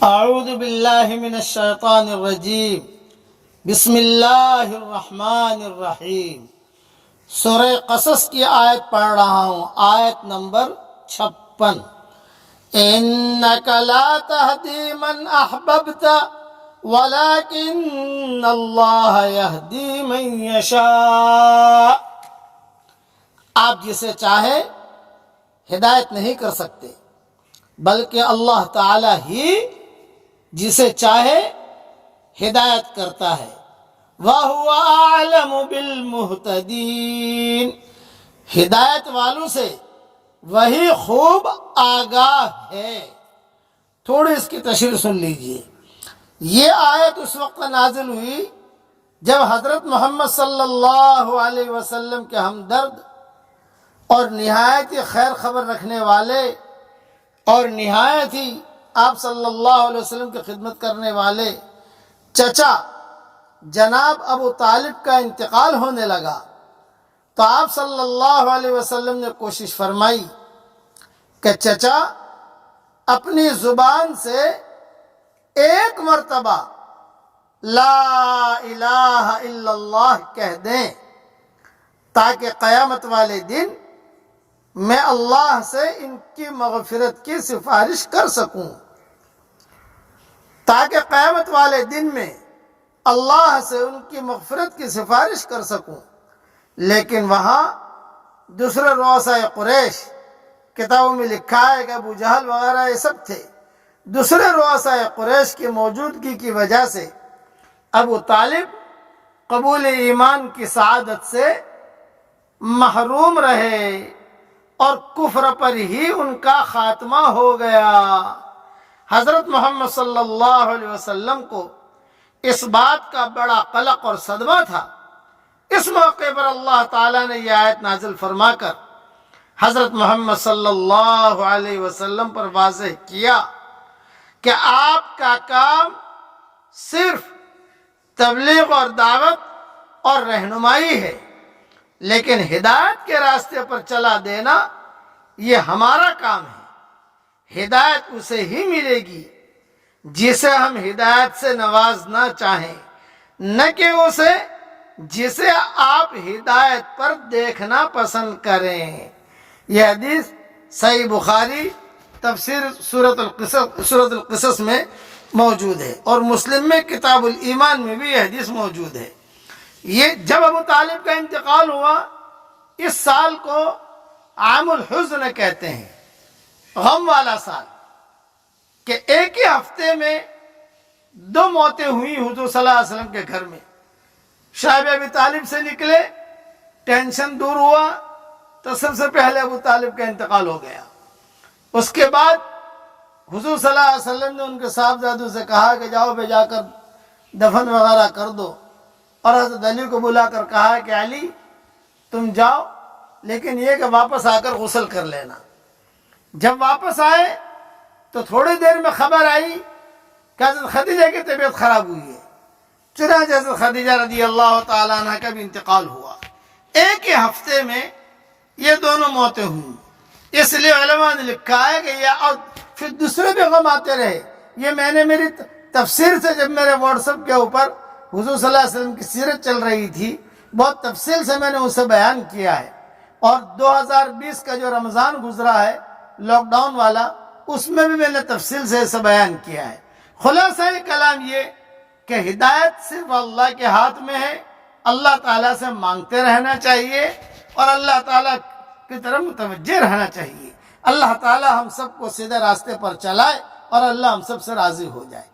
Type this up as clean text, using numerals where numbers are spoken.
اعوذ باللہ من الشیطان الرجیم بسم اللہ الرحمن الرحیم۔ سورہ قصص کی آیت پڑھ رہا ہوں، آیت نمبر 56۔ انک لا تہدی من احببت ولکن اللہ یہدی من یشاء۔ آپ جسے چاہے ہدایت نہیں کر سکتے، بلکہ اللہ تعالی ہی جسے چاہے ہدایت کرتا ہے۔ وَهُوَ أَعْلَمُ بِالْمُهْتَدِينَ، ہدایت والوں سے وہی خوب آگاہ ہے۔ تھوڑی اس کی تشریح سن لیجئے۔ یہ آیت اس وقت نازل ہوئی جب حضرت محمد صلی اللہ علیہ وسلم کے ہمدرد اور نہایت ہی خیر خبر رکھنے والے اور نہایت ہی آپ صلی اللہ علیہ وسلم کی خدمت کرنے والے چچا جناب ابو طالب کا انتقال ہونے لگا، تو آپ صلی اللہ علیہ وسلم نے کوشش فرمائی کہ چچا اپنی زبان سے ایک مرتبہ لا الہ الا اللہ کہہ دیں، تاکہ قیامت والے دن میں اللہ سے ان کی مغفرت کی سفارش کر سکوں، تاکہ قیامت والے دن میں اللہ سے ان کی مغفرت کی سفارش کر سکوں۔ لیکن وہاں دوسرے رؤساء قریش، کتابوں میں لکھا ہے کہ ابو جہل وغیرہ یہ سب تھے، دوسرے رؤساء قریش کی موجودگی کی وجہ سے ابو طالب قبول ایمان کی سعادت سے محروم رہے اور کفر پر ہی ان کا خاتمہ ہو گیا۔ حضرت محمد صلی اللہ علیہ وسلم کو اس بات کا بڑا قلق اور صدمہ تھا۔ اس موقع پر اللہ تعالیٰ نے یہ آیت نازل فرما کر حضرت محمد صلی اللہ علیہ وسلم پر واضح کیا کہ آپ کا کام صرف تبلیغ اور دعوت اور رہنمائی ہے، لیکن ہدایت کے راستے پر چلا دینا یہ ہمارا کام ہے۔ ہدایت اسے ہی ملے گی جسے ہم ہدایت سے نوازنا چاہیں، نہ کہ اسے جسے آپ ہدایت پر دیکھنا پسند کریں۔ یہ حدیث صحیح بخاری تفسیر سورۃ القصص میں موجود ہے، اور مسلم میں کتاب الایمان میں بھی یہ حدیث موجود ہے۔ یہ جب ابو طالب کا انتقال ہوا، اس سال کو عام الحزن کہتے ہیں، غم والا سال، کہ ایک ہی ہفتے میں دو موتیں ہوئی حضور صلی اللہ علیہ وسلم کے گھر میں۔ شاہب ابی طالب سے نکلے، ٹینشن دور ہوا تو سب سے پہلے ابو طالب کا انتقال ہو گیا۔ اس کے بعد حضور صلی اللہ علیہ وسلم نے ان کے صاحبزادوں سے کہا کہ جاؤ بے جا کر دفن وغیرہ کر دو، اور حضرت علی کو بلا کر کہا کہ علی تم جاؤ، لیکن یہ کہ واپس آ کر غسل کر لینا۔ جب واپس آئے تو تھوڑی دیر میں خبر آئی کہ حضرت خدیجہ کی طبیعت خراب ہوئی ہے، چنانچہ حضرت خدیجہ رضی اللہ تعالیٰ عنہ کا بھی انتقال ہوا۔ ایک ہی ہفتے میں یہ دونوں موتیں ہوئیں۔ اس لیے علماء نے لکھا ہے کہ یہ، اور پھر دوسرے بھی غم آتے رہے۔ یہ میں نے میری تفسیر سے، جب میرے واٹس ایپ کے اوپر حضور صلی اللہ علیہ وسلم کی سیرت چل رہی تھی، بہت تفصیل سے میں نے اسے بیان کیا ہے، اور 2020 کا جو رمضان گزرا ہے لاک ڈاؤن والا، اس میں بھی میں نے تفصیل سے اسے بیان کیا ہے۔ خلاصہ کلام یہ کہ ہدایت صرف اللہ کے ہاتھ میں ہے، اللہ تعالیٰ سے مانگتے رہنا چاہیے اور اللہ تعالیٰ کی طرف متوجہ رہنا چاہیے۔ اللہ تعالیٰ ہم سب کو سیدھے راستے پر چلائے اور اللہ ہم سب سے راضی ہو جائے۔